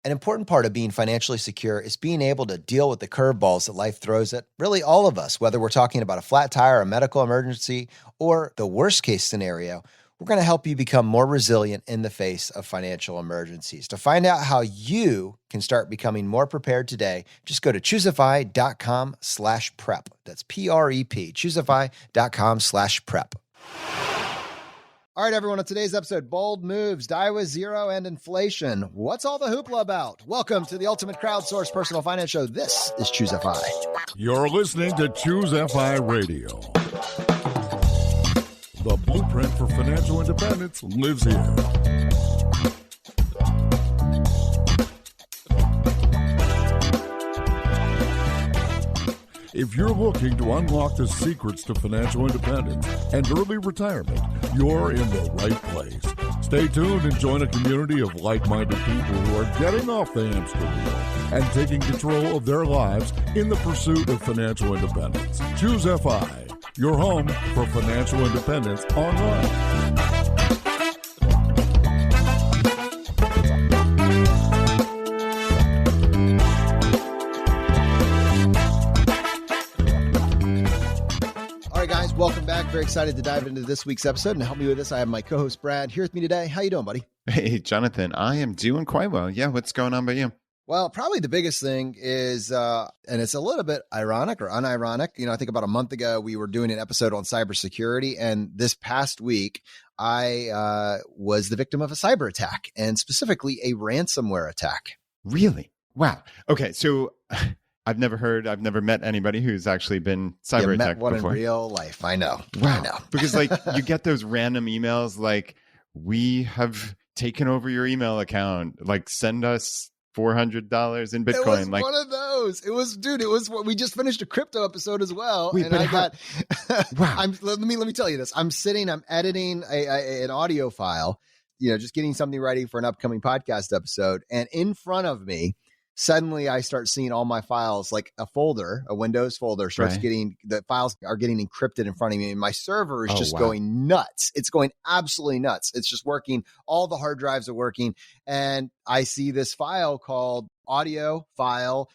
An important part of being financially secure is being able to deal with the curveballs that life throws at really all of us, whether we're talking about a flat tire, a medical emergency, or the worst case scenario. We're going to help you become more resilient in the face of financial emergencies. To find out how you can start becoming more prepared today, just go to ChooseFI.com/prep. That's PREP, ChooseFI.com/prep. All right, everyone, on today's episode, bold moves, die with zero, and inflation. What's all the hoopla about? Welcome to the ultimate crowdsourced personal finance show. This is ChooseFI. You're listening to ChooseFI Radio. The blueprint for financial independence lives here. If you're looking to unlock the secrets to financial independence and early retirement, you're in the right place. Stay tuned and join a community of like-minded people who are getting off the hamster wheel and taking control of their lives in the pursuit of financial independence. ChooseFI, your home for financial independence online. Welcome back. Very excited to dive into this week's episode. And to help me with this, I have my co-host Brad here with me today. How you doing, buddy? Hey, Jonathan. I am doing quite well. Yeah, what's going on by you? Well, probably the biggest thing is, and it's a little bit ironic or unironic. You know, I think about a month ago, we were doing an episode on cybersecurity. And this past week, I was the victim of a cyber attack, and specifically a ransomware attack. Really? Wow. Okay. So I've never met anybody who's actually been cyber attacked before. In real life. I know. Wow. I know. Because like you get those random emails like, we have taken over your email account. Like send us $400 in Bitcoin. It was like one of those. It was what we just finished a crypto episode as well. Wait, and I got, wow. Let me tell you this. I'm editing an audio file, just getting something ready for an upcoming podcast episode. And in front of me, suddenly I start seeing all my files, like a Windows folder starts the files are getting encrypted in front of me. And my server is just going nuts. It's going absolutely nuts. It's just working. All the hard drives are working. And I see this file called audio file,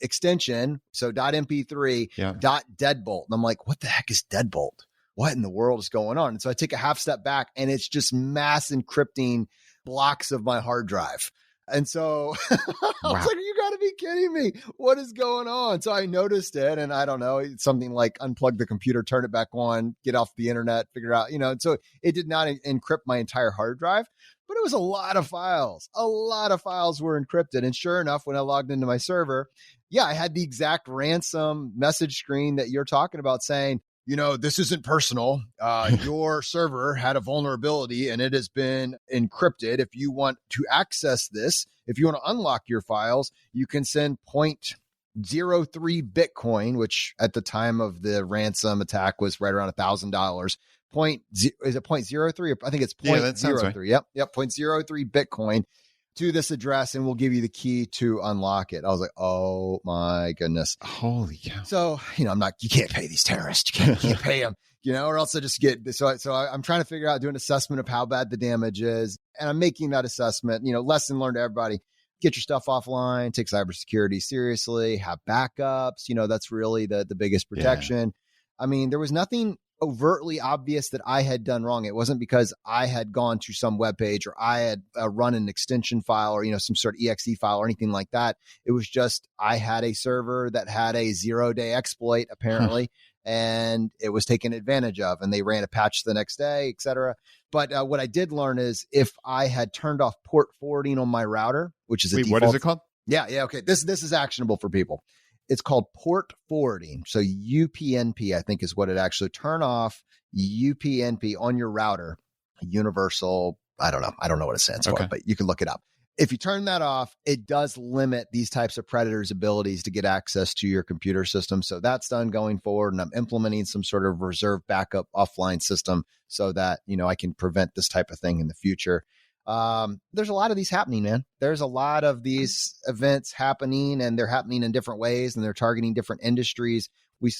extension. So .mp3 .deadbolt. And I'm like, what the heck is deadbolt? What in the world is going on? And so I take a half step back and it's just mass encrypting blocks of my hard drive. And so I was like, you got to be kidding me. What is going on? So I noticed it, and I don't know, it's something like unplug the computer, turn it back on, get off the internet, figure out, and so it did not encrypt my entire hard drive, but it was a lot of files. A lot of files were encrypted. And sure enough, when I logged into my server, I had the exact ransom message screen that you're talking about saying, this isn't personal. Your server had a vulnerability and it has been encrypted. If you want to access this, if you want to unlock your files, you can send 0.03 Bitcoin, which at the time of the ransom attack was right around $1,000. Is it 0.03? I think it's 0.03. Right. Yep. 0.03 Bitcoin to this address, and we'll give you the key to unlock it. I was like, oh my goodness. Holy cow. So, you can't pay these terrorists. You can't pay them, or else I just get, so I'm trying to figure out, do an assessment of how bad the damage is. And I'm making that assessment, lesson learned to everybody. Get your stuff offline, take cybersecurity seriously, have backups. That's really the biggest protection. Yeah. I mean, there was nothing overtly obvious that I had done wrong. It wasn't because I had gone to some webpage or I had run an extension file or, some sort of exe file or anything like that. It was just, I had a server that had a 0-day exploit apparently, and it was taken advantage of, and they ran a patch the next day, et cetera. But what I did learn is if I had turned off port forwarding on my router, which is what is it called? Yeah. Okay. This is actionable for people. It's called port forwarding. So UPnP, I think, is what it actually. Turn off UPnP on your router. Universal, I don't know what it stands for, but you can look it up. If you turn that off, it does limit these types of predators' abilities to get access to your computer system. So that's done going forward. And I'm implementing some sort of reserve backup offline system so that, I can prevent this type of thing in the future. There's a lot of these happening, man. There's a lot of these events happening, and they're happening in different ways, and they're targeting different industries.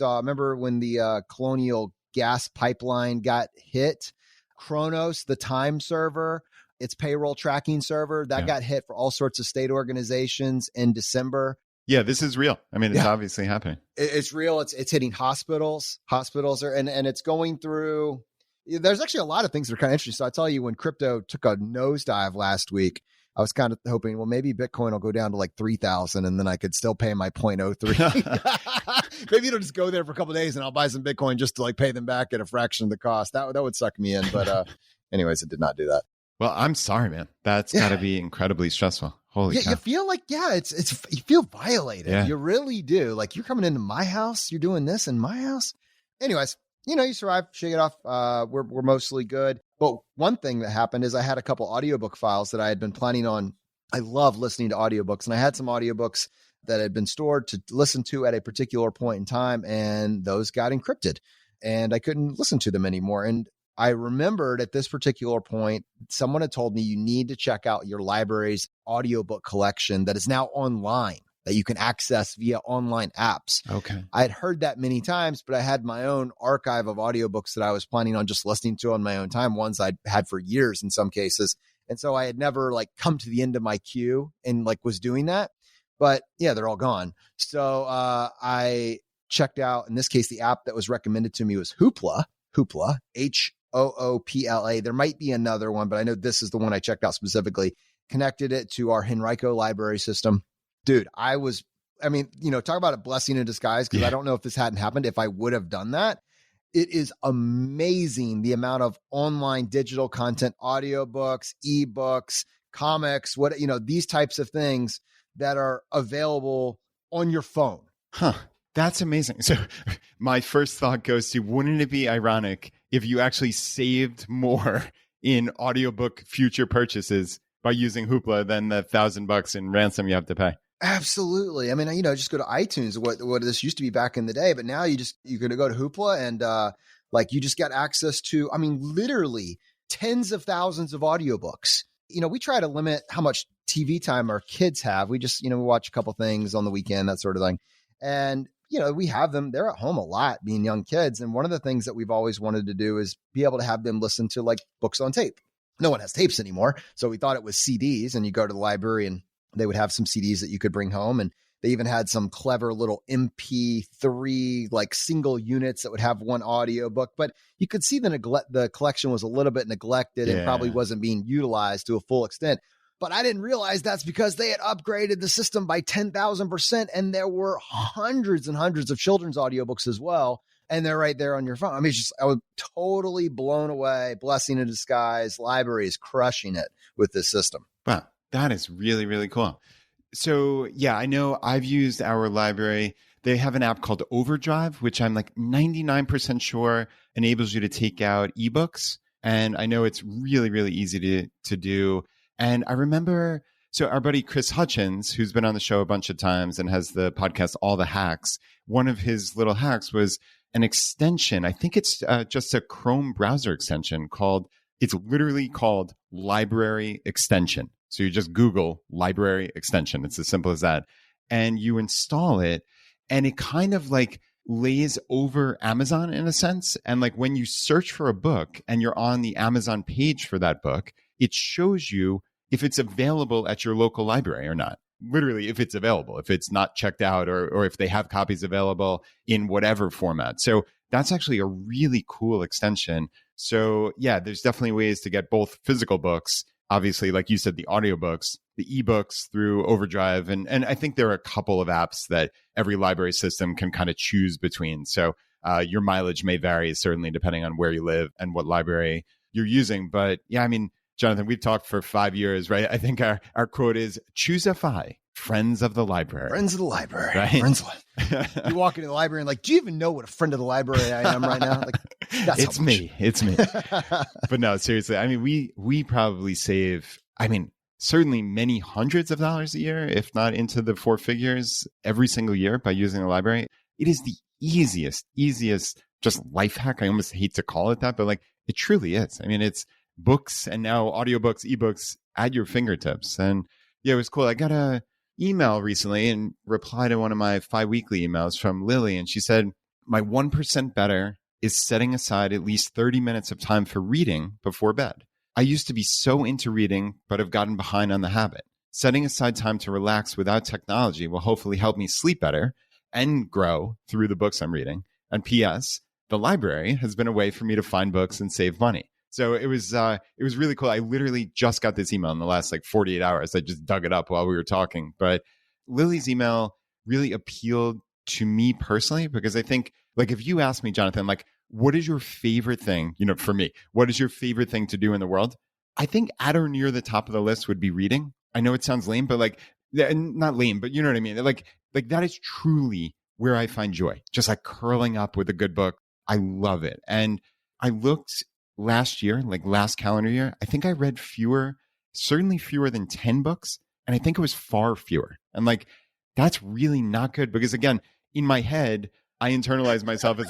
Remember when the Colonial gas pipeline got hit? Kronos, the time server, its payroll tracking server that got hit for all sorts of state organizations in December. Yeah, this is real. I mean, it's obviously happening. It's real. It's hitting hospitals. Hospitals are, and it's going through. There's actually a lot of things that are kind of interesting. So I tell you, when crypto took a nosedive last week, I was kind of hoping, well, maybe Bitcoin will go down to like 3,000 and then I could still pay my 0.03. Maybe it'll just go there for a couple of days and I'll buy some Bitcoin just to like pay them back at a fraction of the cost. That would suck me in. But anyways, it did not do that. Well, I'm sorry, man. That's got to be incredibly stressful. Holy cow. You feel like, it's you feel violated. Yeah. You really do. Like, you're coming into my house. You're doing this in my house. Anyways, you survive, shake it off. We're mostly good. But one thing that happened is I had a couple audiobook files that I had been planning on. I love listening to audiobooks, and I had some audiobooks that had been stored to listen to at a particular point in time, and those got encrypted and I couldn't listen to them anymore. And I remembered at this particular point, someone had told me you need to check out your library's audiobook collection that is now online, that you can access via online apps. Okay. I had heard that many times, but I had my own archive of audiobooks that I was planning on just listening to on my own time, ones I'd had for years in some cases. And so I had never like come to the end of my queue and like was doing that. But yeah, they're all gone. So I checked out, in this case, the app that was recommended to me was Hoopla, Hoopla. There might be another one, but I know this is the one I checked out specifically. Connected it to our Henrico library system. Dude, talk about a blessing in disguise, because I don't know if this hadn't happened, if I would have done that. It is amazing the amount of online digital content, audiobooks, ebooks, comics, these types of things that are available on your phone. Huh. That's amazing. So my first thought goes to, wouldn't it be ironic if you actually saved more in audiobook future purchases by using Hoopla than the $1,000 in ransom you have to pay? Absolutely. I mean, just go to iTunes, what this used to be back in the day, but now you could go to Hoopla and you just got access to, literally tens of thousands of audiobooks. We try to limit how much TV time our kids have. We just, we watch a couple things on the weekend, that sort of thing. And, we have them, they're at home a lot being young kids. And one of the things that we've always wanted to do is be able to have them listen to like books on tape. No one has tapes anymore. So we thought it was CDs, and you go to the library and they would have some CDs that you could bring home. And they even had some clever little MP3, like single units that would have one audiobook, but you could see the collection was a little bit neglected and probably wasn't being utilized to a full extent. But I didn't realize that's because they had upgraded the system by 10,000%. And there were hundreds and hundreds of children's audiobooks as well. And they're right there on your phone. I was totally blown away. Blessing in disguise. Library is crushing it with this system. Wow. That is really, really cool. So yeah, I know I've used our library. They have an app called Overdrive, which I'm like 99% sure enables you to take out ebooks. And I know it's really, really easy to do. And I remember, so our buddy Chris Hutchins, who's been on the show a bunch of times and has the podcast All the Hacks, one of his little hacks was an extension. I think it's just a Chrome browser extension it's literally called Library Extension. So you just Google Library Extension. It's as simple as that. And you install it, and it kind of like lays over Amazon in a sense. And like when you search for a book and you're on the Amazon page for that book, it shows you if it's available at your local library or not. Literally, if it's available, if it's not checked out, or if they have copies available in whatever format. So that's actually a really cool extension. So yeah, there's definitely ways to get both physical books, obviously, like you said, the audiobooks, the ebooks through Overdrive. And I think there are a couple of apps that every library system can kind of choose between. So your mileage may vary, certainly depending on where you live and what library you're using. But yeah, Jonathan, we've talked for 5 years, right? I think our quote is ChooseFI, friends of the library. Friends of the library. Right? Friends of the library. You walk into the library and like, do you even know what a friend of the library I am right now? Like, that's It's me. But no, seriously, we probably save, certainly many hundreds of dollars a year, if not into the 4 figures every single year by using the library. It is the easiest just life hack. I almost hate to call it that, but like it truly is. It's books and now audiobooks, ebooks at your fingertips. And yeah, it was cool. I got a email recently and replied to one of my 5-weekly emails from Lily. And she said, my 1% better is setting aside at least 30 minutes of time for reading before bed. I used to be so into reading, but have gotten behind on the habit. Setting aside time to relax without technology will hopefully help me sleep better and grow through the books I'm reading. And P.S., the library has been a way for me to find books and save money. So it was really cool. I literally just got this email in the last 48 hours. I just dug it up while we were talking. But Lily's email really appealed to me personally, because I think, if you ask me, Jonathan, what is your favorite thing, for me, what is your favorite thing to do in the world? I think at or near the top of the list would be reading. I know it sounds lame, but not lame, but you know what I mean? Like that is truly where I find joy, just curling up with a good book. I love it. And I looked last year, last calendar year, I think I read certainly fewer than 10 books. And I think it was far fewer. And that's really not good, because again, in my head, I internalize myself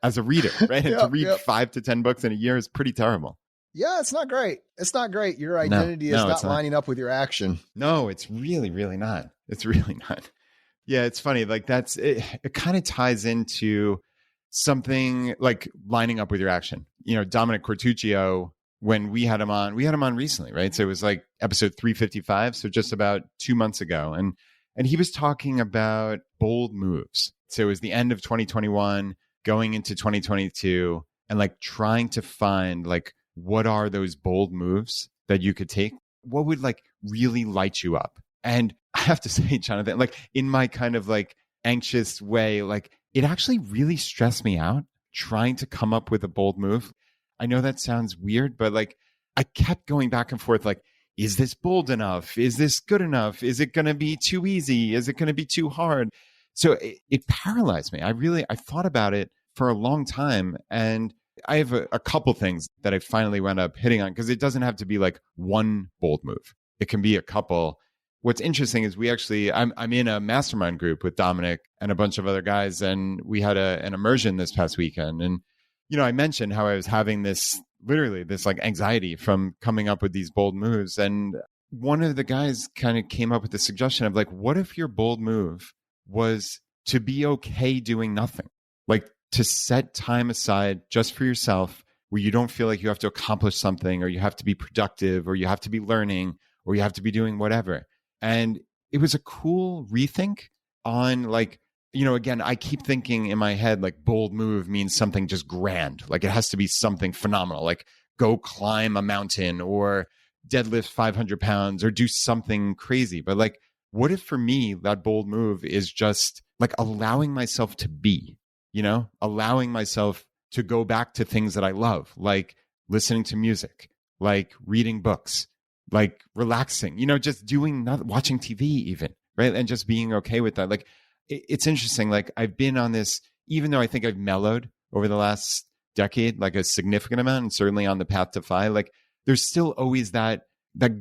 as a reader, right? And to read 5 to 10 books in a year is pretty terrible. Yeah, it's not great. It's not great. Your identity is not lining up with your action. No, it's really, really not. It's really not. Yeah, it's funny. That's it. It kind of ties into something lining up with your action. Dominic Cortuccio, when we had him on recently, right? So it was episode 355, so just about 2 months ago, and he was talking about bold moves. So it was the end of 2021, going into 2022, and trying to find what are those bold moves that you could take? What would really light you up? And I have to say, Jonathan, in my kind of anxious way, it actually really stressed me out trying to come up with a bold move. I know that sounds weird, but I kept going back and forth, is this bold enough? Is this good enough? Is it going to be too easy? Is it going to be too hard? So it paralyzed me. I thought about it for a long time, and I have a couple things that I finally wound up hitting on, because it doesn't have to be one bold move. It can be a couple. What's interesting is I'm in a mastermind group with Dominic and a bunch of other guys, and we had an immersion this past weekend. And, I mentioned how I was having this anxiety from coming up with these bold moves. And one of the guys kind of came up with the suggestion of what if your bold move was to be okay doing nothing? To set time aside just for yourself, where you don't feel like you have to accomplish something, or you have to be productive, or you have to be learning, or you have to be doing whatever. And it was a cool rethink on again, I keep thinking in my head, bold move means something just grand. It has to be something phenomenal, go climb a mountain or deadlift 500 pounds or do something crazy. But what if for me, that bold move is just allowing myself to be, allowing myself to go back to things that I love, listening to music, reading books, relaxing, just doing nothing, watching TV even, right? And just being okay with that. It's interesting. I've been on this, even though I think I've mellowed over the last decade, a significant amount, and certainly on the path to FI, there's still always that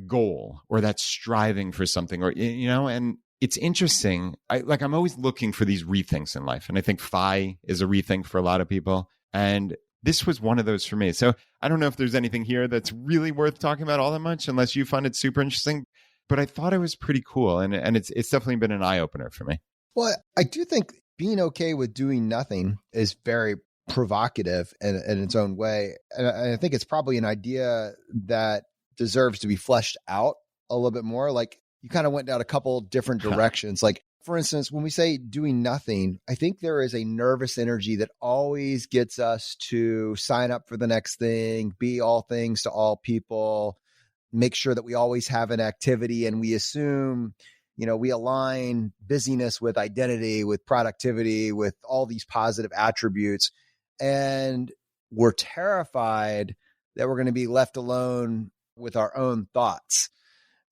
goal or that striving for something, or, and it's interesting. I'm always looking for these rethinks in life. And I think FI is a rethink for a lot of people. And this was one of those for me. So I don't know if there's anything here that's really worth talking about all that much, unless you find it super interesting. But I thought it was pretty cool. And it's definitely been an eye-opener for me. Well, I do think being okay with doing nothing is very provocative in its own way. And I think it's probably an idea that deserves to be fleshed out a little bit more. You kind of went down a couple different directions. For instance, when we say doing nothing, I think there is a nervous energy that always gets us to sign up for the next thing, be all things to all people, make sure that we always have an activity, and we assume, we align busyness with identity, with productivity, with all these positive attributes. And we're terrified that we're going to be left alone with our own thoughts.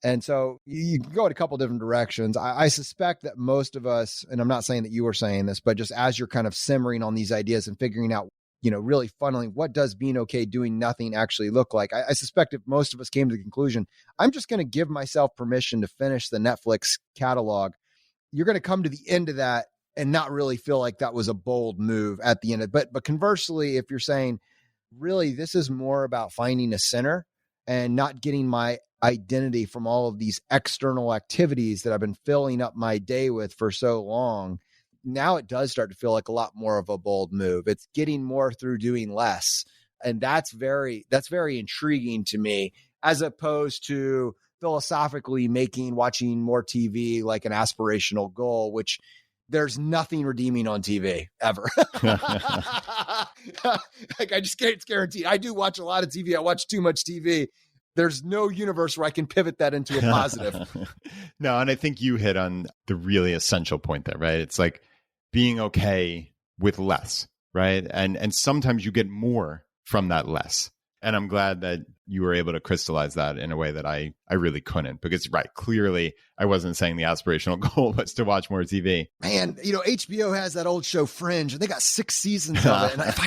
And so you can go in a couple different directions. I suspect that most of us, and I'm not saying that you were saying this, but just as you're kind of simmering on these ideas and figuring out, really funneling, what does being okay doing nothing actually look like? I suspect if most of us came to the conclusion, I'm just going to give myself permission to finish the Netflix catalog, you're going to come to the end of that and not really feel like that was a bold move at the end of it. But conversely, if you're saying, really, this is more about finding a center and not getting my identity from all of these external activities that I've been filling up my day with for so long, now it does start to feel like a lot more of a bold move. It's getting more through doing less. And that's very intriguing to me. as opposed to philosophically watching more TV like an aspirational goal, which there's nothing redeeming on TV ever. Like it's guaranteed. I do watch a lot of TV. I watch too much TV. There's no universe where I can pivot that into a positive. No, and I think you hit on the really essential point there, right? It's like being okay with less, right? And sometimes you get more from that less. And I'm glad that you were able to crystallize that in a way that I really couldn't, because clearly I wasn't saying the aspirational goal was to watch more TV. Man, HBO has that old show Fringe, and they got 6 seasons of it. And if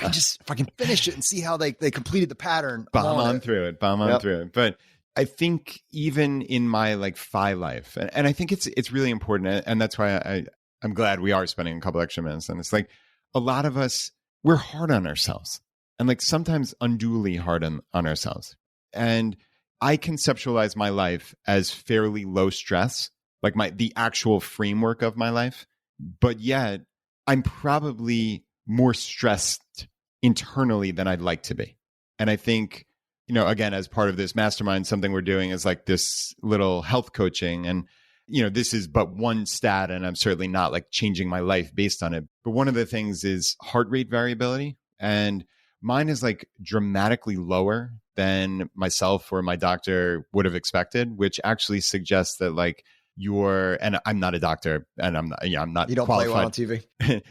I can finish it and see how they completed the pattern, bomb on through it. But I think even in my FI life, and I think it's really important, and that's why I'm glad we are spending a couple extra minutes. And it's like a lot of us, we're hard on ourselves. And sometimes unduly hard on ourselves. And I conceptualize my life as fairly low stress, the actual framework of my life. But yet I'm probably more stressed internally than I'd like to be. And I think, again, as part of this mastermind, something we're doing is this little health coaching. And, this is but one stat, and I'm certainly not changing my life based on it. But one of the things is heart rate variability. And mine is dramatically lower than myself or my doctor would have expected, which actually suggests that and I'm not a doctor, and I'm not you don't qualified. Play one on TV.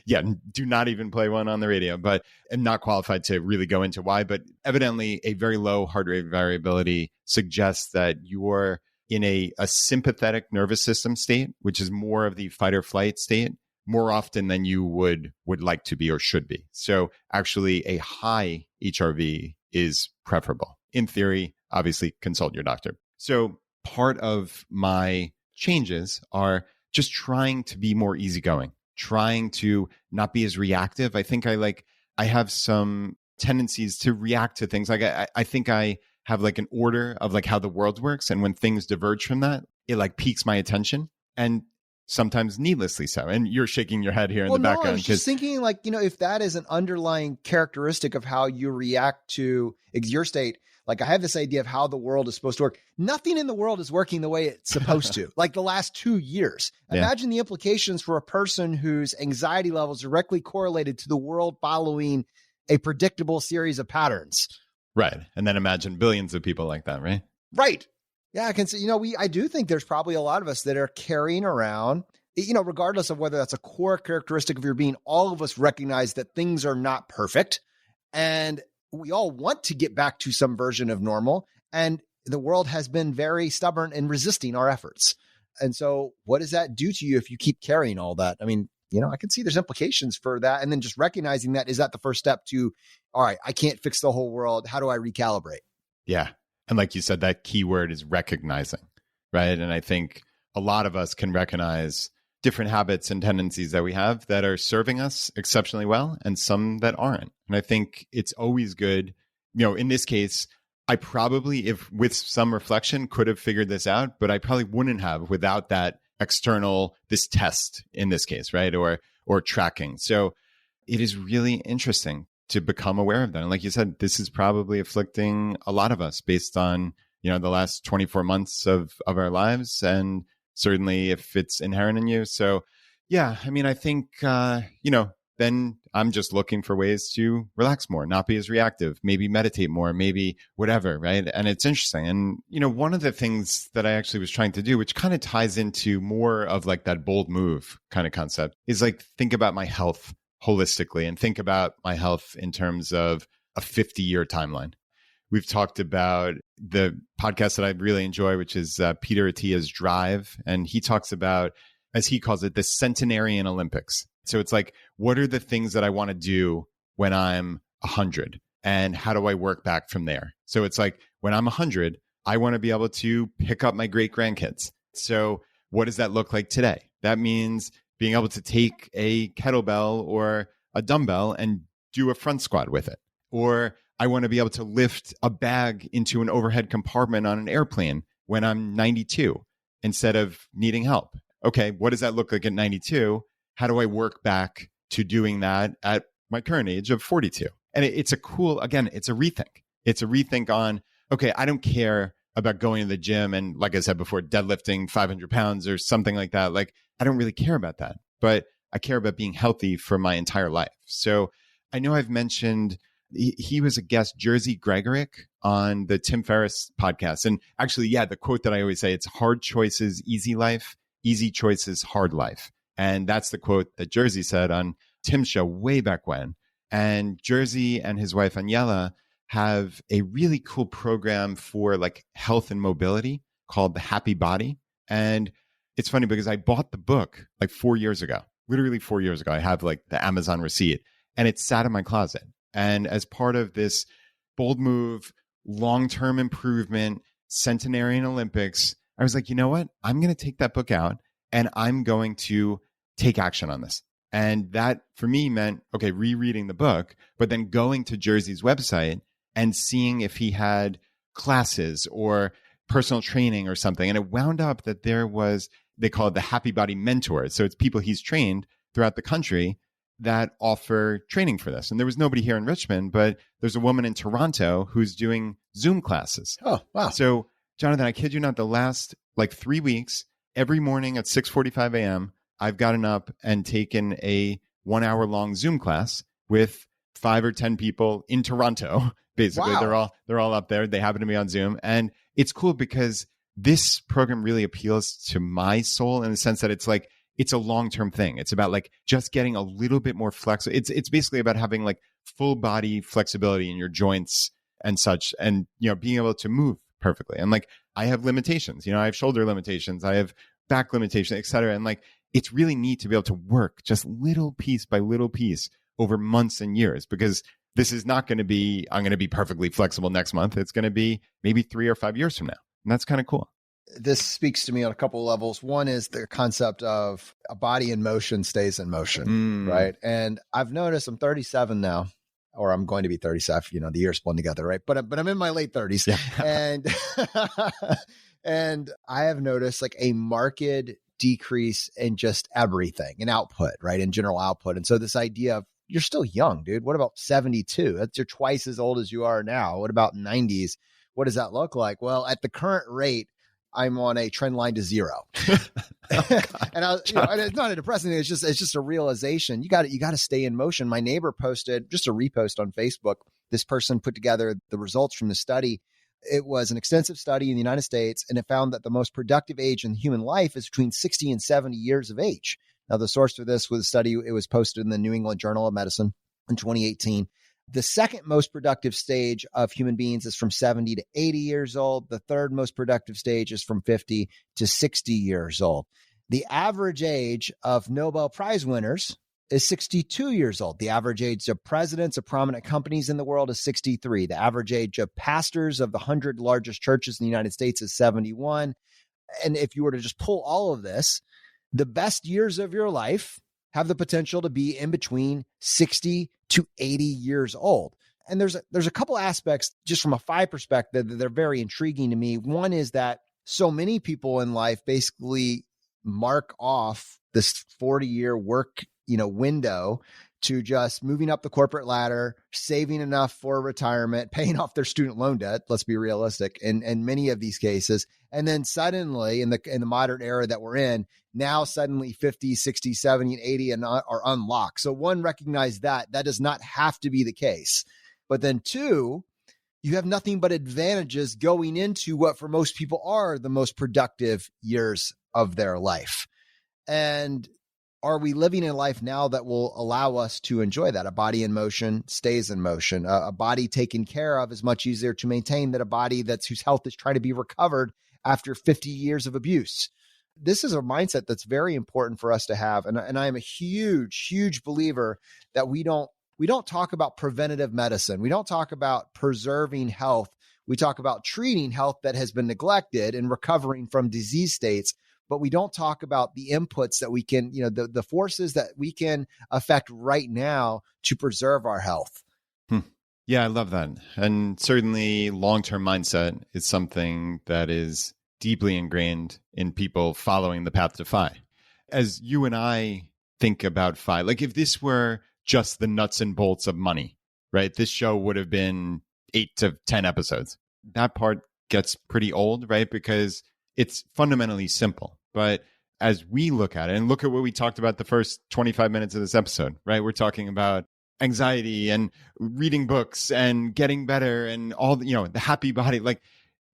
Yeah, do not even play one on the radio, but I'm not qualified to really go into why. But evidently a very low heart rate variability suggests that you're in a sympathetic nervous system state, which is more of the fight or flight state, more often than you would like to be or should be. So actually a high HRV is preferable. In theory, obviously consult your doctor. So part of my changes are just trying to be more easygoing, trying to not be as reactive. I think I have some tendencies to react to things. I think I have an order of how the world works. And when things diverge from that, it piques my attention. And sometimes needlessly so. And you're shaking your head here in the background. I was just thinking if that is an underlying characteristic of how you react to your state, I have this idea of how the world is supposed to work. Nothing in the world is working the way it's supposed to, the last 2 years. Imagine the implications for a person whose anxiety levels directly correlated to the world following a predictable series of patterns. Right. And then imagine billions of people like that, right? Right. Yeah, I can see, I do think there's probably a lot of us that are carrying around, regardless of whether that's a core characteristic of your being, all of us recognize that things are not perfect. And we all want to get back to some version of normal. And the world has been very stubborn in resisting our efforts. And so what does that do to you if you keep carrying all that? I mean, I can see there's implications for that. And then just recognizing that, is that the first step to, all right, I can't fix the whole world. How do I recalibrate? Yeah. And like you said, that key word is recognizing, right? And I think a lot of us can recognize different habits and tendencies that we have that are serving us exceptionally well, and some that aren't. And I think it's always good, in this case, I probably, if with some reflection, could have figured this out, but I probably wouldn't have without that external, this test in this case, right? Or tracking. So it is really interesting to become aware of that. And like you said, this is probably afflicting a lot of us based on, the last 24 months of our lives. And certainly if it's inherent in you. So yeah, I mean, I think, then I'm just looking for ways to relax more, not be as reactive, maybe meditate more, maybe whatever, right? And it's interesting. And, one of the things that I actually was trying to do, which kind of ties into more of that bold move kind of concept, is think about my health holistically and think about my health in terms of a 50-year timeline. We've talked about the podcast that I really enjoy, which is Peter Attia's Drive. And he talks about, as he calls it, the centenarian Olympics. So it's what are the things that I want to do when I'm 100? And how do I work back from there? So it's when I'm 100, I want to be able to pick up my great grandkids. So what does that look like today? That means being able to take a kettlebell or a dumbbell and do a front squat with it. Or I want to be able to lift a bag into an overhead compartment on an airplane when I'm 92 instead of needing help. Okay, what does that look like at 92? How do I work back to doing that at my current age of 42? And it's a cool, again, it's a rethink. It's a rethink on, okay, I don't care about going to the gym and, like I said before, deadlifting 500 pounds or something like that. Like, I don't really care about that, but I care about being healthy for my entire life. So I know I've mentioned he was a guest, Jersey Gregorick, on the Tim Ferriss podcast. And actually, yeah, the quote that I always say, it's hard choices, easy life, easy choices, hard life. And that's the quote that Jersey said on Tim's show way back when. And Jersey and his wife, Aniela, have a really cool program for like health and mobility called The Happy Body. And it's funny because I bought the book like 4 years ago, literally 4 years ago. I have like the Amazon receipt and it sat in my closet. And as part of this bold move, long-term improvement, centenarian Olympics, I was like, you know what? I'm going to take that book out and I'm going to take action on this. And that for me meant, okay, rereading the book, but then going to Jersey's website and seeing if he had classes or personal training or something. And it wound up that there was, they call it the Happy Body Mentors. So it's people he's trained throughout the country that offer training for this. And there was nobody here in Richmond, but there's a woman in Toronto who's doing Zoom classes. Oh, wow. So Jonathan, I kid you not, the last like 3 weeks, every morning at 6:45 a.m., I've gotten up and taken a 1 hour long Zoom class with 5 or 10 people in Toronto. Basically, Wow. they're all up there. They happen to be on Zoom. And it's cool because this program really appeals to my soul in the sense that it's like, it's a long-term thing. It's about like just getting a little bit more flexible. It's basically about having like full body flexibility in your joints and such, and, you know, being able to move perfectly. And like, I have limitations, you know, I have shoulder limitations, I have back limitations, et cetera. And like, it's really neat to be able to work just little piece by little piece over months and years, because this is not going to be, I'm going to be perfectly flexible next month. It's going to be maybe 3 or 5 years from now. And that's kind of cool. This speaks to me on a couple of levels. One is the concept of a body in motion stays in motion, right? And I've noticed I'm 37 now, or I'm going to be 37, you know, the years blend together, right? But I'm in my late 30s. Yeah. And I have noticed like a marked decrease in just everything, in output, right? In general output. And so this idea of, you're still young, dude. What about 72? You're twice as old as you are now. What about 90s? What does that look like? Well, at the current rate, I'm on a trend line to zero. And and it's not a depressing thing. It's just a realization. You got to stay in motion. My neighbor posted just a repost on Facebook. This person put together the results from the study. It was an extensive study in the United States, and it found that the most productive age in human life is between 60 and 70 years of age. Now, the source for this was a study. It was posted in the New England Journal of Medicine in 2018. The second most productive stage of human beings is from 70 to 80 years old. The third most productive stage is from 50 to 60 years old. The average age of Nobel Prize winners is 62 years old. The average age of presidents of prominent companies in the world is 63. The average age of pastors of the 100 largest churches in the United States is 71. And if you were to just pull all of this, the best years of your life have the potential to be in between 60 to 80 years old. And there's a couple aspects just from a FI perspective that they're very intriguing to me. One is that so many people in life basically mark off this 40-year work, window to just moving up the corporate ladder, saving enough for retirement, paying off their student loan debt. Let's be realistic in many of these cases. And then suddenly in the modern era that we're in, now suddenly 50, 60, 70, and 80 are unlocked. So one, recognize that does not have to be the case. But then two, you have nothing but advantages going into what for most people are the most productive years of their life. And are we living in a life now that will allow us to enjoy that? A body in motion stays in motion. A body taken care of is much easier to maintain than a body whose health is trying to be recovered after 50 years of abuse. This is a mindset that's very important for us to have. And I am a huge, huge believer that we don't talk about preventative medicine. We don't talk about preserving health. We talk about treating health that has been neglected and recovering from disease states. But we don't talk about the inputs that we can, the forces that we can affect right now to preserve our health. Yeah, I love that. And certainly long-term mindset is something that is deeply ingrained in people following the path to FI. As you and I think about FI, like if this were just the nuts and bolts of money, right? This show would have been 8 to 10 episodes. That part gets pretty old, right? Because it's fundamentally simple. But as we look at it, and look at what we talked about the first 25 minutes of this episode, right? We're talking about anxiety and reading books and getting better and all the, the happy body. Like,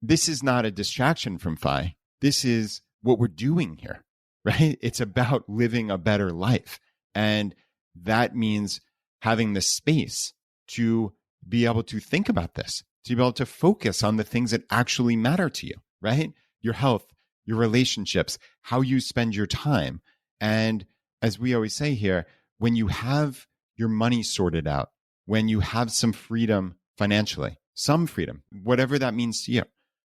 this is not a distraction from FI. This is what we're doing here, right? It's about living a better life. And that means having the space to be able to think about this, to be able to focus on the things that actually matter to you, right? Your health, your relationships, how you spend your time. And as we always say here, when you have your money sorted out, when you have some freedom financially, some freedom, whatever that means to you,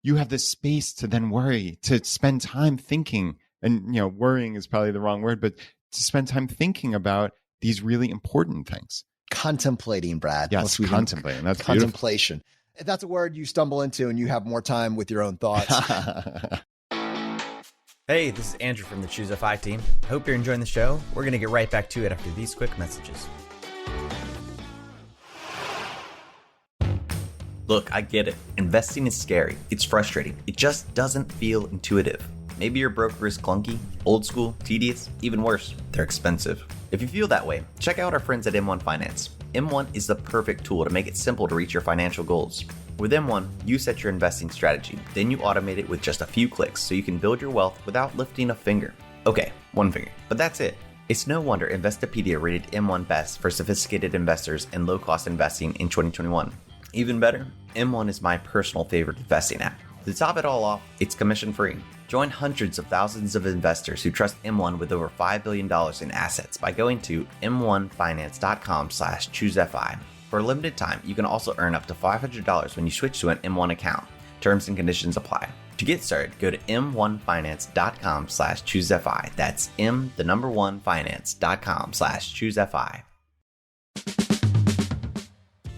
you have the space to then worry, to spend time thinking. And, worrying is probably the wrong word, but to spend time thinking about these really important things. Contemplating, Brad. Yes, contemplating. That's contemplation. If that's a word you stumble into and you have more time with your own thoughts. Hey, this is Andrew from the ChooseFI team. I hope you're enjoying the show. We're going to get right back to it after these quick messages. Look, I get it. Investing is scary. It's frustrating. It just doesn't feel intuitive. Maybe your broker is clunky, old school, tedious, even worse, they're expensive. If you feel that way, check out our friends at M1 Finance. M1 is the perfect tool to make it simple to reach your financial goals. With M1, you set your investing strategy, then you automate it with just a few clicks so you can build your wealth without lifting a finger. Okay, one finger, but that's it. It's no wonder Investopedia rated M1 best for sophisticated investors and low-cost investing in 2021. Even better, M1 is my personal favorite investing app. To top it all off, it's commission-free. Join hundreds of thousands of investors who trust M1 with over $5 billion in assets by going to m1finance.com/ChooseFI. For a limited time, you can also earn up to $500 when you switch to an M1 account. Terms and conditions apply. To get started, go to m1finance.com/ChooseFI. That's m1finance.com/ChooseFI.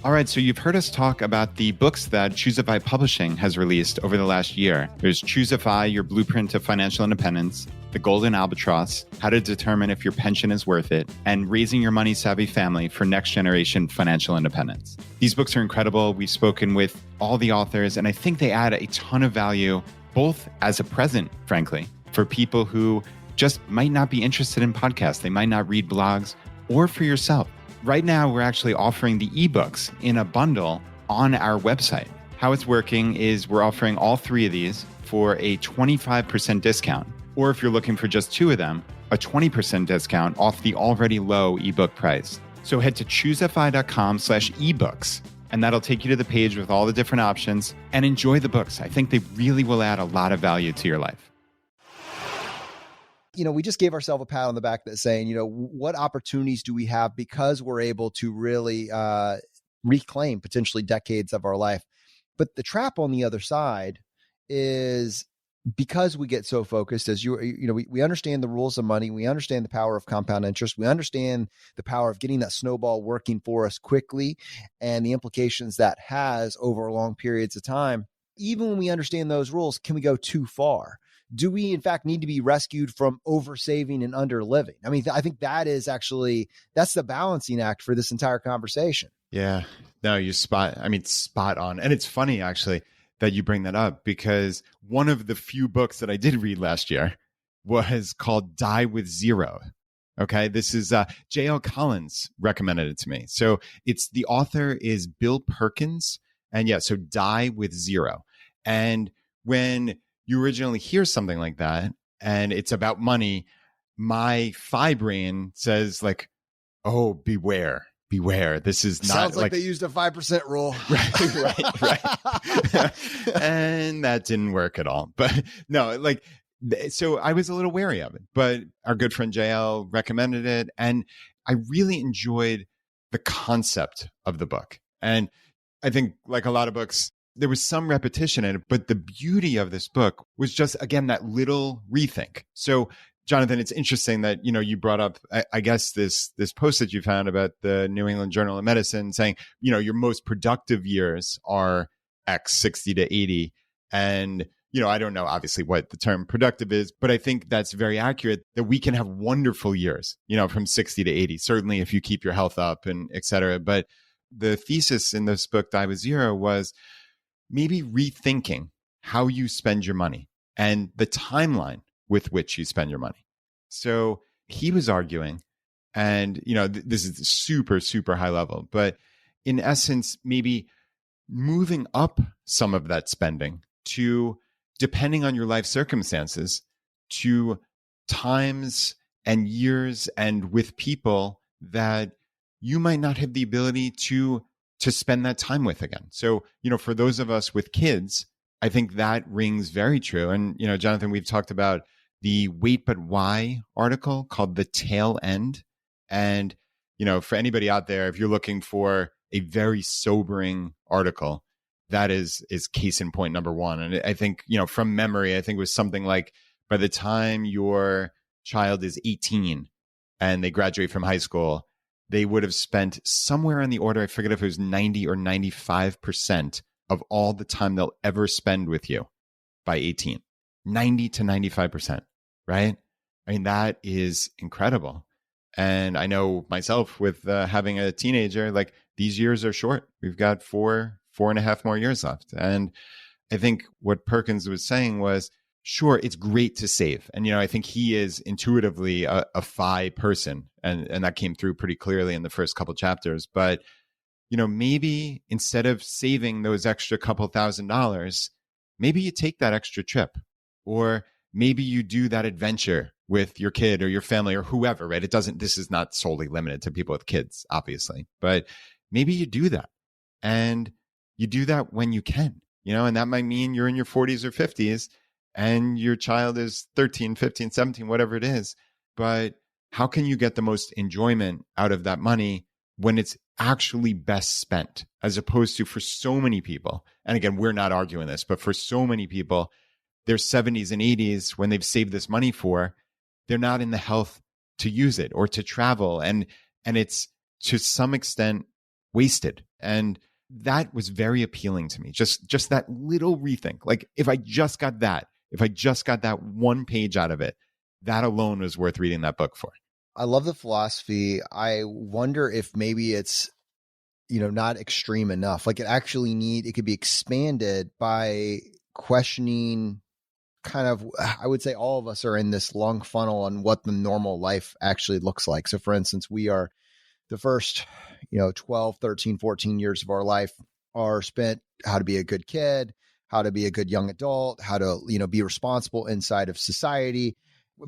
All right, so you've heard us talk about the books that ChooseFI Publishing has released over the last year. There's ChooseFI, Your Blueprint to Financial Independence, The Golden Albatross, How to Determine If Your Pension is Worth It, and Raising Your Money Savvy Family for Next Generation Financial Independence. These books are incredible. We've spoken with all the authors, and I think they add a ton of value, both as a present, frankly, for people who just might not be interested in podcasts. They might not read blogs, or for yourself. Right now, we're actually offering the ebooks in a bundle on our website. How it's working is we're offering all three of these for a 25% discount. Or if you're looking for just two of them, a 20% discount off the already low ebook price. So head to ChooseFI.com/ebooks, and that'll take you to the page with all the different options, and enjoy the books. I think they really will add a lot of value to your life. We just gave ourselves a pat on the back that's saying, what opportunities do we have because we're able to really reclaim potentially decades of our life. But the trap on the other side is because we get so focused, as we understand the rules of money. We understand the power of compound interest. We understand the power of getting that snowball working for us quickly and the implications that has over long periods of time. Even when we understand those rules, can we go too far? Do we, in fact, need to be rescued from oversaving and underliving? I mean, I think that's the balancing act for this entire conversation. Yeah, no, spot on. And it's funny, actually, that you bring that up, because one of the few books that I did read last year was called Die with Zero. Okay, this is J.L. Collins recommended it to me. So the author is Bill Perkins. And so Die with Zero. And when you originally hear something like that and it's about money, my FI brain says like, oh, beware. This is not sounds like they used a 5% rule. Right. And that didn't work at all. But no, so I was a little wary of it, but our good friend JL recommended it. And I really enjoyed the concept of the book. And I think like a lot of books, there was some repetition in it, but the beauty of this book was just, again, that little rethink. So, Jonathan, it's interesting that, you brought up, I guess, this post that you found about the New England Journal of Medicine saying, your most productive years are X, 60 to 80. And, I don't know, obviously, what the term productive is, but I think that's very accurate that we can have wonderful years, from 60 to 80, certainly if you keep your health up and et cetera. But the thesis in this book, Die with Zero, was maybe rethinking how you spend your money and the timeline with which you spend your money. So he was arguing, and this is super, super high level, but in essence, maybe moving up some of that spending to, depending on your life circumstances, to times and years and with people that you might not have the ability to spend that time with again. So, for those of us with kids, I think that rings very true. And, Jonathan, we've talked about the Wait But Why article called The Tail End. And, for anybody out there, if you're looking for a very sobering article, that is case in point number one. And I think, from memory, I think it was something like, by the time your child is 18 and they graduate from high school, they would have spent somewhere on the order, I forget if it was 90 or 95% of all the time they'll ever spend with you by 18. 90 to 95%, right? I mean, that is incredible. And I know myself with having a teenager, like, these years are short. We've got 4.5 more years left. And I think what Perkins was saying was, sure, it's great to save. And, I think he is intuitively a FI person. And that came through pretty clearly in the first couple chapters. But, maybe instead of saving those extra couple $1,000s, maybe you take that extra trip, or maybe you do that adventure with your kid or your family or whoever, right? This is not solely limited to people with kids, obviously, but maybe you do that, and you do that when you can, and that might mean you're in your 40s or 50s and your child is 13, 15, 17, whatever it is. But how can you get the most enjoyment out of that money when it's actually best spent, as opposed to, for so many people, and again, we're not arguing this, but for so many people, their 70s and 80s, when they've saved this money for, they're not in the health to use it or to travel. And it's to some extent wasted. And that was very appealing to me. Just that little rethink. Like, if I just got that one page out of it, that alone was worth reading that book for. I love the philosophy. I wonder if maybe it's, not extreme enough. Like, it could be expanded by questioning kind of, I would say all of us are in this long funnel on what the normal life actually looks like. So for instance, we are the first, 12, 13, 14 years of our life are spent how to be a good kid, how to be a good young adult, how to, be responsible inside of society.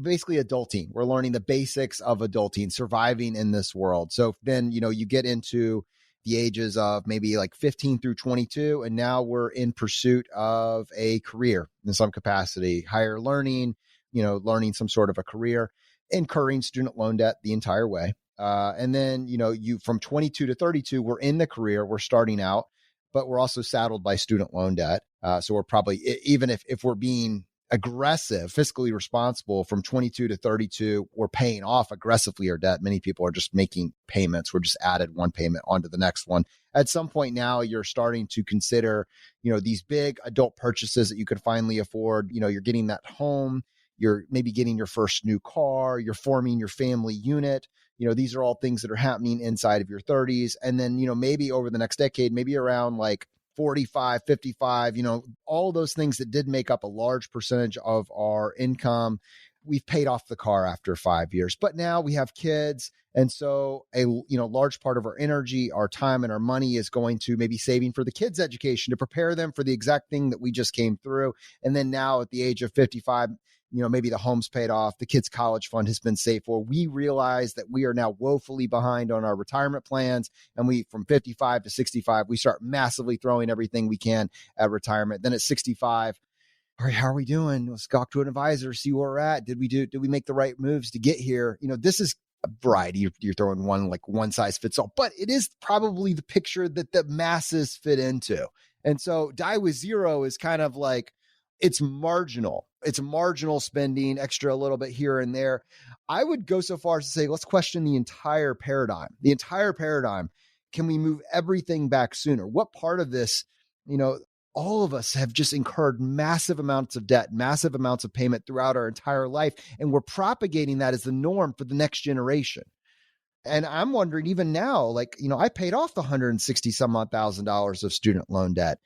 Basically adulting. We're learning the basics of adulting, surviving in this world. So then, you get into the ages of maybe like 15 through 22, and now we're in pursuit of a career in some capacity, higher learning, learning some sort of a career, incurring student loan debt the entire way. And then, you from 22 to 32, we're in the career, we're starting out, but we're also saddled by student loan debt. So we're probably, even if we're being aggressive, fiscally responsible, from 22 to 32, we're paying off aggressively our debt. Many people are just making payments. We're just added one payment onto the next one. At some point now, you're starting to consider, these big adult purchases that you could finally afford. You're getting that home, you're maybe getting your first new car, you're forming your family unit. These are all things that are happening inside of your 30s. And then, maybe over the next decade, maybe around like 45, 55, all those things that did make up a large percentage of our income. We've paid off the car after 5 years, but now we have kids. And so a large part of our energy, our time, and our money is going to maybe saving for the kids' education to prepare them for the exact thing that we just came through. And then now at the age of 55, maybe the home's paid off, the kids' college fund has been saved for. We realize that we are now woefully behind on our retirement plans. And we, from 55 to 65, we start massively throwing everything we can at retirement. Then at 65, all right, how are we doing? Let's talk to an advisor, see where we're at. Did we make the right moves to get here? This is a variety. You're throwing one size fits all, but it is probably the picture that the masses fit into. And so die with zero is kind of like, it's marginal. It's marginal spending, extra a little bit here and there. I would go so far as to say, let's question the entire paradigm. The entire paradigm. Can we move everything back sooner? What part of this, all of us have just incurred massive amounts of debt, massive amounts of payment throughout our entire life. And we're propagating that as the norm for the next generation. And I'm wondering even now, I paid off the $160 some odd $1,000 of student loan debt.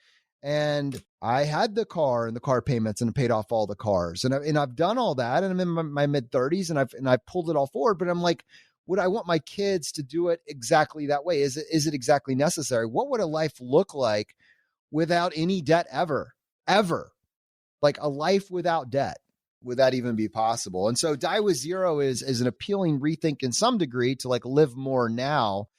And I had the car and the car payments and paid off all the cars. And I've done all that. And I'm in my mid-30s and I've pulled it all forward. But I'm like, would I want my kids to do it exactly that way? Is it exactly necessary? What would a life look like without any debt ever? Like a life without debt. Would that even be possible? And so Die with Zero is an appealing rethink in some degree to like live more now.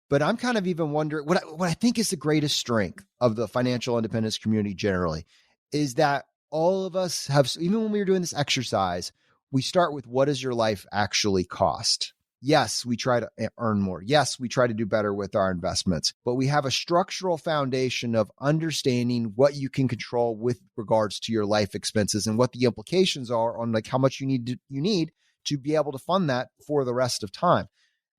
But I'm kind of even wondering what I think is the greatest strength of the financial independence community generally is that all of us have, even when we were doing this exercise, we start with what does your life actually cost? Yes, we try to earn more. Yes, we try to do better with our investments, but we have a structural foundation of understanding what you can control with regards to your life expenses and what the implications are on like how much you need to be able to fund that for the rest of time.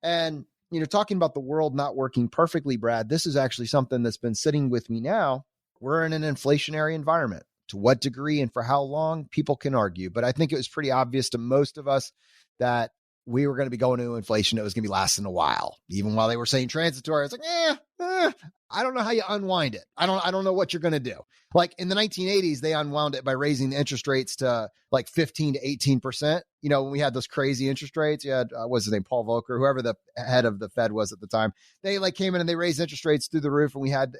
And talking about the world not working perfectly, Brad, this is actually something that's been sitting with me now. We're in an inflationary environment. To what degree and for how long, people can argue. But I think it was pretty obvious to most of us that we were going to be going into inflation. It was going to be lasting a while. Even while they were saying transitory, I was like, I don't know how you unwind it. I don't know what you're going to do. Like in the 1980s, they unwound it by raising the interest rates to like 15 to 18%. When we had those crazy interest rates, you had, what's his name, Paul Volcker, whoever the head of the Fed was at the time. They like came in and they raised interest rates through the roof. And we had,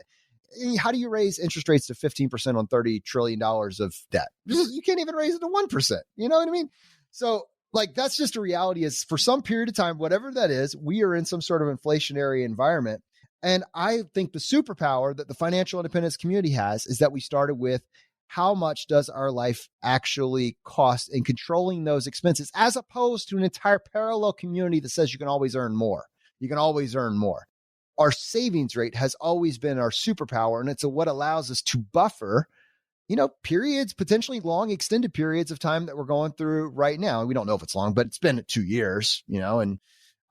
how do you raise interest rates to 15% on $30 trillion of debt? You can't even raise it to 1%. You know what I mean? So like, that's just a reality is for some period of time, whatever that is, we are in some sort of inflationary environment. And I think the superpower that the financial independence community has is that we started with how much does our life actually cost in controlling those expenses, as opposed to an entire parallel community that says you can always earn more. You can always earn more. Our savings rate has always been our superpower. And it's what allows us to buffer periods, potentially long, extended periods of time that we're going through right now. We don't know if it's long, but it's been 2 years, and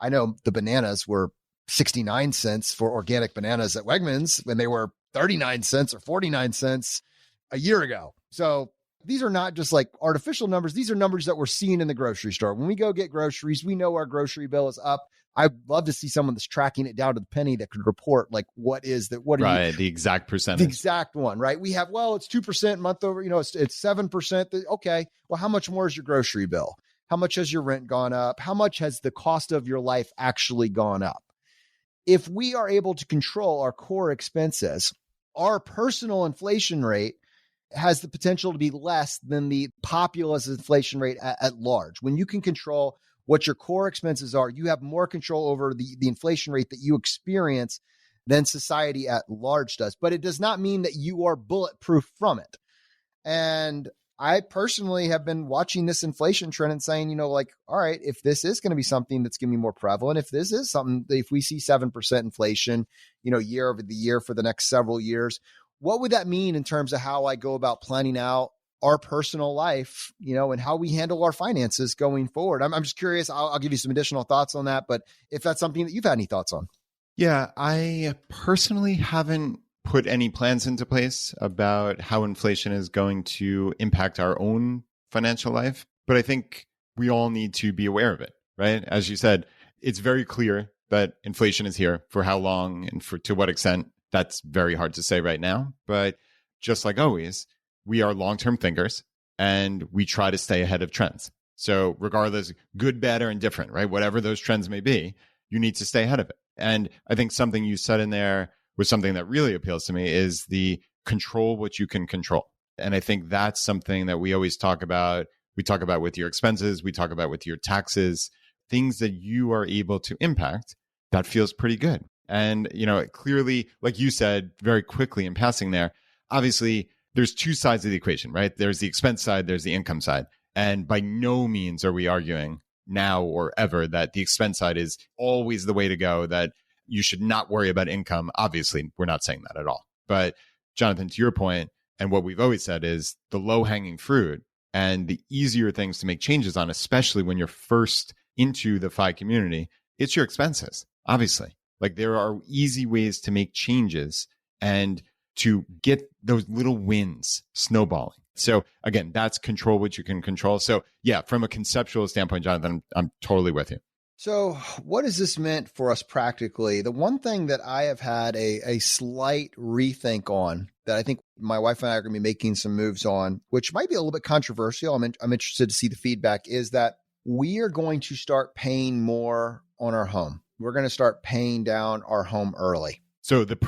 I know the bananas were 69 cents for organic bananas at Wegmans when they were 39 cents or 49 cents a year ago. So these are not just like artificial numbers. These are numbers that we're seeing in the grocery store. When we go get groceries, we know our grocery bill is up. I'd love to see someone that's tracking it down to the penny that could report like what is that? What are you, the exact percentage, the exact one, right? We have, it's 2% month over, it's 7%. Okay. Well, how much more is your grocery bill? How much has your rent gone up? How much has the cost of your life actually gone up? If we are able to control our core expenses, our personal inflation rate has the potential to be less than the populace inflation rate at large. When you can control what your core expenses are, you have more control over the inflation rate that you experience than society at large does. But it does not mean that you are bulletproof from it. And I personally have been watching this inflation trend and saying, all right, if this is going to be something that's going to be more prevalent, if this is something, if we see 7% inflation, year over the year for the next several years, what would that mean in terms of how I go about planning out our personal life, and how we handle our finances going forward? I'm just curious. I'll give you some additional thoughts on that, but if that's something that you've had any thoughts on. Yeah, I personally haven't put any plans into place about how inflation is going to impact our own financial life, but I think we all need to be aware of it, right? As you said, it's very clear that inflation is here. For how long and to what extent, that's very hard to say right now. But just like always, we are long-term thinkers and we try to stay ahead of trends. So regardless, good, bad, or indifferent, right? Whatever those trends may be, you need to stay ahead of it. And I think something you said in there was something that really appeals to me is the control what you can control. And I think that's something that we always talk about. We talk about with your expenses, we talk about with your taxes, things that you are able to impact. That feels pretty good. And, clearly, like you said very quickly in passing there, obviously, there's two sides of the equation, right? There's the expense side, there's the income side. And by no means are we arguing now or ever that the expense side is always the way to go, that you should not worry about income. Obviously, we're not saying that at all. But Jonathan, to your point, and what we've always said is the low-hanging fruit and the easier things to make changes on, especially when you're first into the FI community, it's your expenses, obviously. Like there are easy ways to make changes and to get those little wins snowballing. So again, that's control what you can control. So yeah, from a conceptual standpoint, Jonathan, I'm totally with you. So what has this meant for us practically? The one thing that I have had a slight rethink on that I think my wife and I are going to be making some moves on, which might be a little bit controversial. I'm interested to see the feedback, is that we are going to start paying more on our home. We're going to start paying down our home early. So the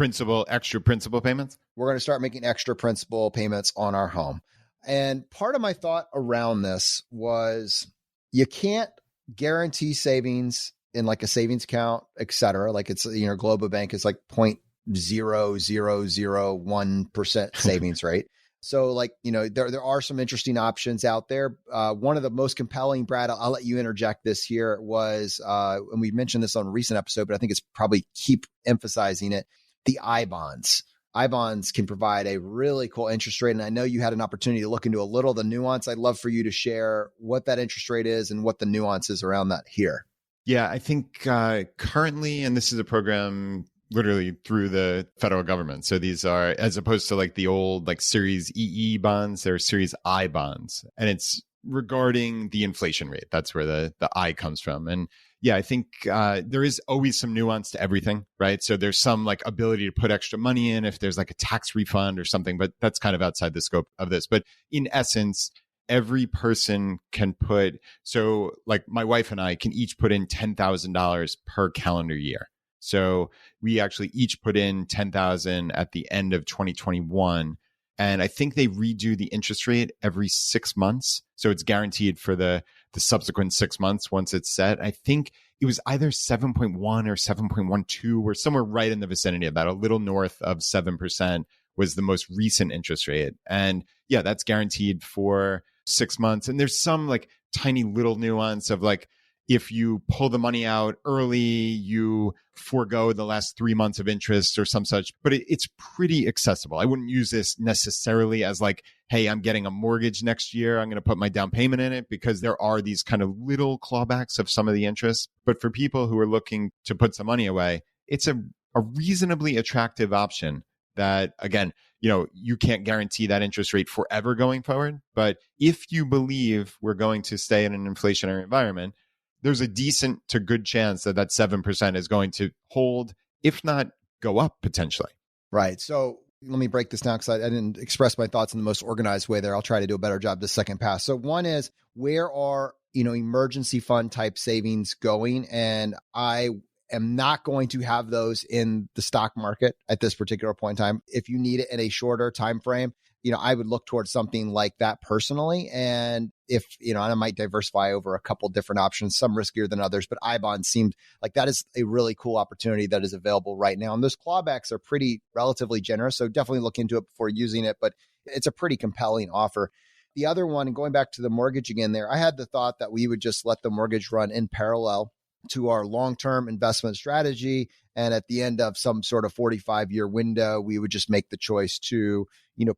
extra principal payments? We're going to start making extra principal payments on our home. And part of my thought around this was you can't guarantee savings in like a savings account, et cetera. Like it's, Global Bank is like 0.0001% savings rate. So there are some interesting options out there. One of the most compelling, Brad, I'll let you interject this here, was, and we mentioned this on a recent episode, but I think it's probably keep emphasizing it, the I-bonds. I-bonds can provide a really cool interest rate. And I know you had an opportunity to look into a little of the nuance. I'd love for you to share what that interest rate is and what the nuance is around that here. Yeah, I think currently, and this is a program literally through the federal government. So these are, as opposed to like the old like Series EE bonds, they're Series I bonds. And it's regarding the inflation rate. That's where the I comes from. And yeah, I think there is always some nuance to everything, right? So there's some like ability to put extra money in if there's like a tax refund or something, but that's kind of outside the scope of this. But in essence, every person can put, so like my wife and I can each put in $10,000 per calendar year. So we actually each put in $10,000 at the end of 2021. And I think they redo the interest rate every 6 months. So it's guaranteed for the subsequent 6 months once it's set. I think it was either 7.1 or 7.12 or somewhere right in the vicinity of that, a little north of 7% was the most recent interest rate. And yeah, that's guaranteed for 6 months. And there's some like tiny little nuance of like, if you pull the money out early, you forego the last 3 months of interest or some such, but it's pretty accessible. I wouldn't use this necessarily as like, hey, I'm getting a mortgage next year, I'm going to put my down payment in it, because there are these kind of little clawbacks of some of the interest. But for people who are looking to put some money away, it's a reasonably attractive option that, again, you can't guarantee that interest rate forever going forward. But if you believe we're going to stay in an inflationary environment, there's a decent to good chance that 7% is going to hold, if not go up potentially. Right. So let me break this down because I didn't express my thoughts in the most organized way there. I'll try to do a better job this second pass. So one is, where are, emergency fund type savings going? And I am not going to have those in the stock market at this particular point in time. If you need it in a shorter time frame, I would look towards something like that personally. And if, and I might diversify over a couple different options, some riskier than others, but I-bond seemed like that is a really cool opportunity that is available right now. And those clawbacks are pretty relatively generous. So definitely look into it before using it, but it's a pretty compelling offer. The other one, and going back to the mortgage again there, I had the thought that we would just let the mortgage run in parallel to our long-term investment strategy. And at the end of some sort of 45-year window, we would just make the choice to,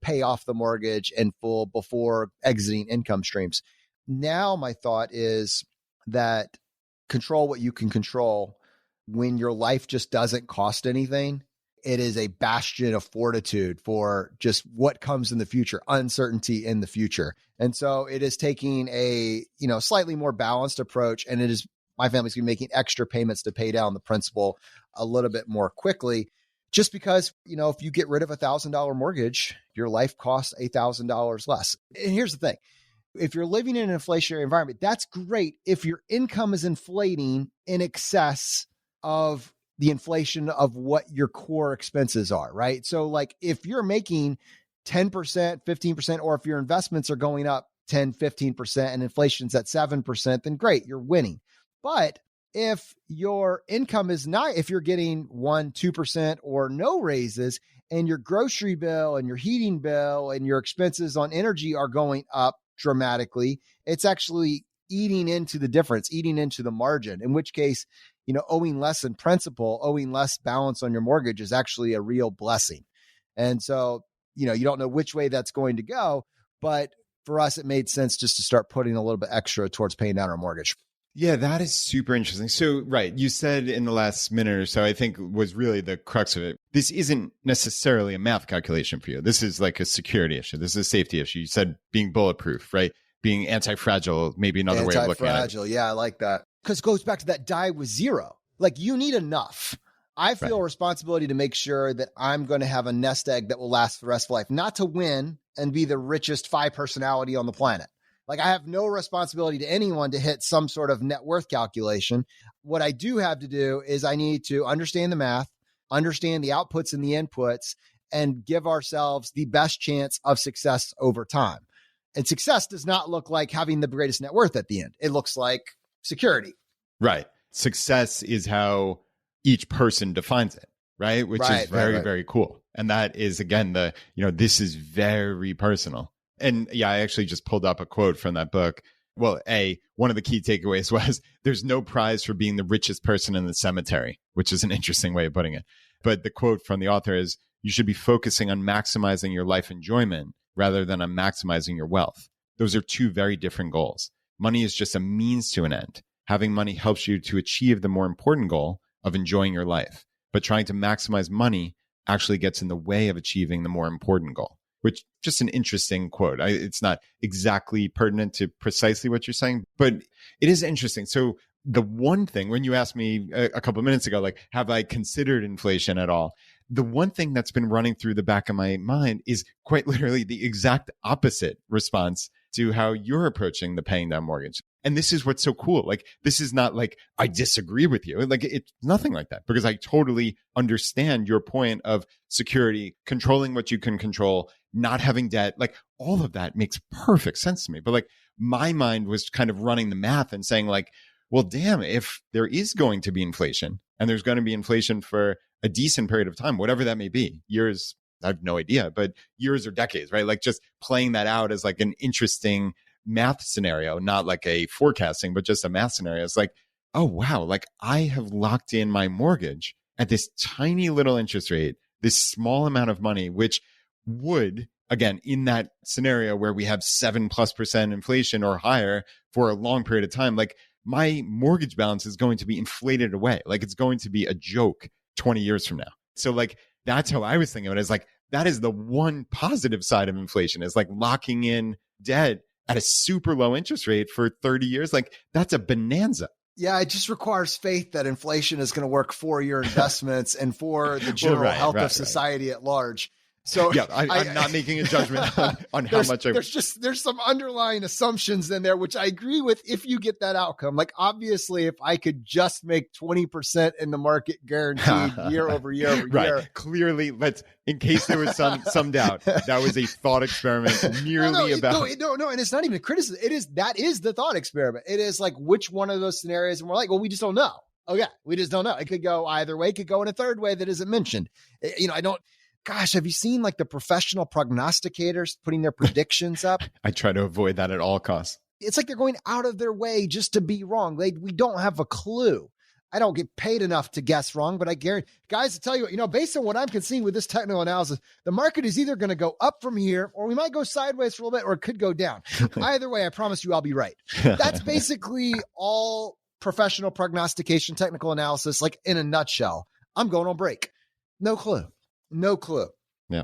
pay off the mortgage in full before exiting income streams. Now, my thought is that control what you can control. When your life just doesn't cost anything, it is a bastion of fortitude for just what comes in the future, uncertainty in the future. And so it is taking a, slightly more balanced approach. And it is, my family's going to be making extra payments to pay down the principal a little bit more quickly, just because, if you get rid of $1,000 mortgage, your life costs $1,000 less. And here's the thing. If you're living in an inflationary environment, that's great if your income is inflating in excess of the inflation of what your core expenses are, right? So like if you're making 10%, 15%, or if your investments are going up 10, 15% and inflation's at 7%, then great, you're winning. But if your income is not, if you're getting 1%, 2% or no raises, and your grocery bill and your heating bill and your expenses on energy are going up dramatically, it's actually eating into the difference, eating into the margin, in which case, owing less in principal, owing less balance on your mortgage is actually a real blessing. And so, you don't know which way that's going to go, but for us, it made sense just to start putting a little bit extra towards paying down our mortgage. Yeah, that is super interesting. So, right, you said in the last minute or so, I think was really the crux of it. This isn't necessarily a math calculation for you. This is like a security issue. This is a safety issue. You said being bulletproof, right? Being anti-fragile, maybe another way of looking at it. Anti-fragile, yeah, I like that. because it goes back to that die with zero. Like you need enough. I feel a responsibility to make sure that I'm going to have a nest egg that will last for the rest of life, not to win and be the richest FI personality on the planet. Like I have no responsibility to anyone to hit some sort of net worth calculation. What I do have to do is I need to understand the math, understand the outputs and the inputs, and give ourselves the best chance of success over time. And success does not look like having the greatest net worth at the end. It looks like security. Right. Success is how each person defines it, right? Which is very, very cool. And that is, again, this is very personal. And yeah, I actually just pulled up a quote from that book. Well, one of the key takeaways was there's no prize for being the richest person in the cemetery, which is an interesting way of putting it. But the quote from the author is, you should be focusing on maximizing your life enjoyment rather than on maximizing your wealth. Those are two very different goals. Money is just a means to an end. Having money helps you to achieve the more important goal of enjoying your life. But trying to maximize money actually gets in the way of achieving the more important goal, which just an interesting quote. It's not exactly pertinent to precisely what you're saying, but it is interesting. So the one thing, when you asked me a couple of minutes ago, like, have I considered inflation at all? The one thing that's been running through the back of my mind is quite literally the exact opposite response to how you're approaching the paying down mortgage. And this is what's so cool. Like, this is not like I disagree with you. Like, it's nothing like that, because I totally understand your point of security, controlling what you can control, not having debt. Like, all of that makes perfect sense to me. But like, my mind was kind of running the math and saying like, well, damn, if there is going to be inflation, and there's going to be inflation for a decent period of time, whatever that may be, years, I have no idea, but years or decades, right? Like, just playing that out as like an interesting math scenario, not like a forecasting, but just a math scenario. It's like, oh, wow, like I have locked in my mortgage at this tiny little interest rate, this small amount of money, which would, again, in that scenario where we have 7+% inflation or higher for a long period of time, like my mortgage balance is going to be inflated away. Like, it's going to be a joke 20 years from now. So like, that's how I was thinking of it. Is like, that is the one positive side of inflation, is like locking in debt at a super low interest rate for 30 years. Like, that's a bonanza. Yeah, it just requires faith that inflation is going to work for your investments and for the general health of society at large. So yeah, I'm not making a judgment on how much there's some underlying assumptions in there, which I agree with if you get that outcome. Like, obviously, if I could just make 20% in the market guaranteed year over year over year. Clearly, in case there was some doubt, that was a thought experiment merely about. No, and it's not even a criticism. That is the thought experiment. It is like, which one of those scenarios? And we're like, well, we just don't know. Okay, we just don't know. It could go either way. It could go in a third way that isn't mentioned. Gosh, have you seen like the professional prognosticators putting their predictions up? I try to avoid that at all costs. It's like they're going out of their way just to be wrong. We don't have a clue. I don't get paid enough to guess wrong, but I guarantee, guys, to tell you, based on what I'm seeing with this technical analysis, the market is either going to go up from here, or we might go sideways for a little bit, or it could go down. Either way, I promise you I'll be right. That's basically all professional prognostication, technical analysis, like in a nutshell. I'm going on break. No clue. Yeah.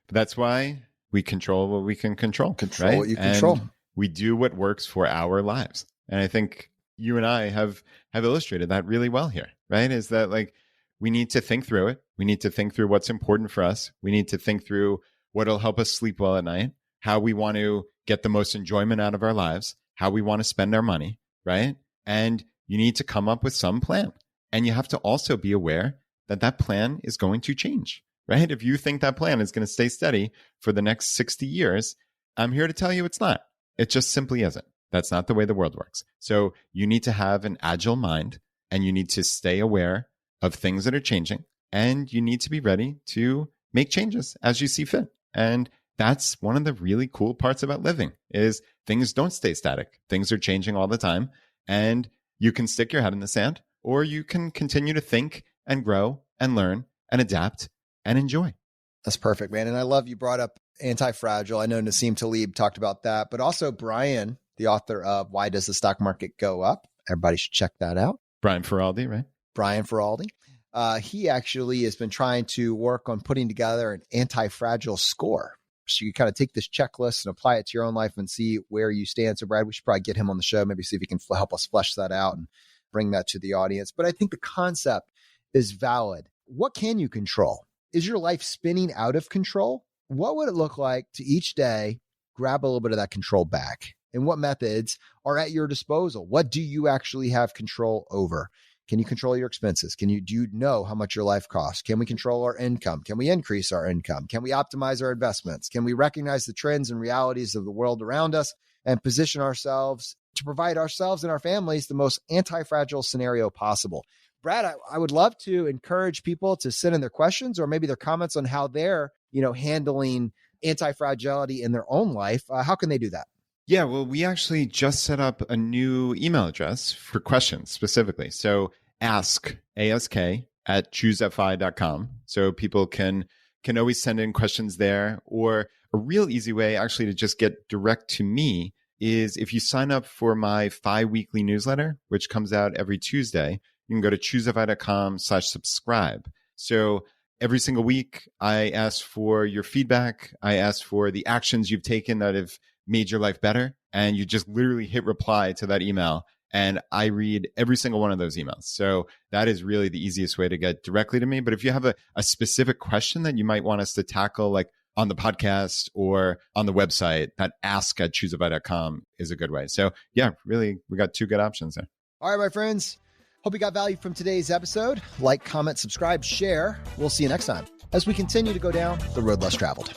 But that's why we control what we can control. Control right? what you control. And we do what works for our lives. And I think you and I have illustrated that really well here, right? Is that like, we need to think through it. We need to think through what's important for us. We need to think through what'll help us sleep well at night, how we want to get the most enjoyment out of our lives, how we want to spend our money, right? And you need to come up with some plan. And you have to also be aware that that plan is going to change, right? If you think that plan is going to stay steady for the next 60 years, I'm here to tell you it's not. It just simply isn't. That's not the way the world works. So you need to have an agile mind, and you need to stay aware of things that are changing, and you need to be ready to make changes as you see fit. And that's one of the really cool parts about living, is things don't stay static. Things are changing all the time, and you can stick your head in the sand, or you can continue to think and grow and learn and adapt and enjoy. That's perfect, man. And I love you brought up anti-fragile. I know Nassim Taleb talked about that, but also Brian, the author of Why Does the Stock Market Go Up? Everybody should check that out. Brian Feraldi, right? Brian Feraldi. He actually has been trying to work on putting together an anti-fragile score. So you kind of take this checklist and apply it to your own life and see where you stand. So Brad, we should probably get him on the show, maybe see if he can help us flesh that out and bring that to the audience. But I think the concept is valid. What can you control? Is your life spinning out of control? What would it look like to each day grab a little bit of that control back? And what methods are at your disposal? What do you actually have control over? Can you control your expenses? Do you know how much your life costs? Can we control our income? Can we increase our income? Can we optimize our investments? Can we recognize the trends and realities of the world around us and position ourselves to provide ourselves and our families the most anti-fragile scenario possible? Brad, I would love to encourage people to send in their questions or maybe their comments on how they're, handling anti-fragility in their own life. How can they do that? Yeah, well, we actually just set up a new email address for questions specifically. So ask at ChooseFI.com. So people can always send in questions there. Or a real easy way actually to just get direct to me is if you sign up for my FI weekly newsletter, which comes out every Tuesday, you can go to ChooseFI.com/subscribe. So every single week, I ask for your feedback. I ask for the actions you've taken that have made your life better. And you just literally hit reply to that email. And I read every single one of those emails. So that is really the easiest way to get directly to me. But if you have a specific question that you might want us to tackle, like on the podcast or on the website, that ask at ChooseFI.com is a good way. So yeah, really, we got two good options there. All right, my friends. Hope you got value from today's episode. Like, comment, subscribe, share. We'll see you next time as we continue to go down the road less traveled.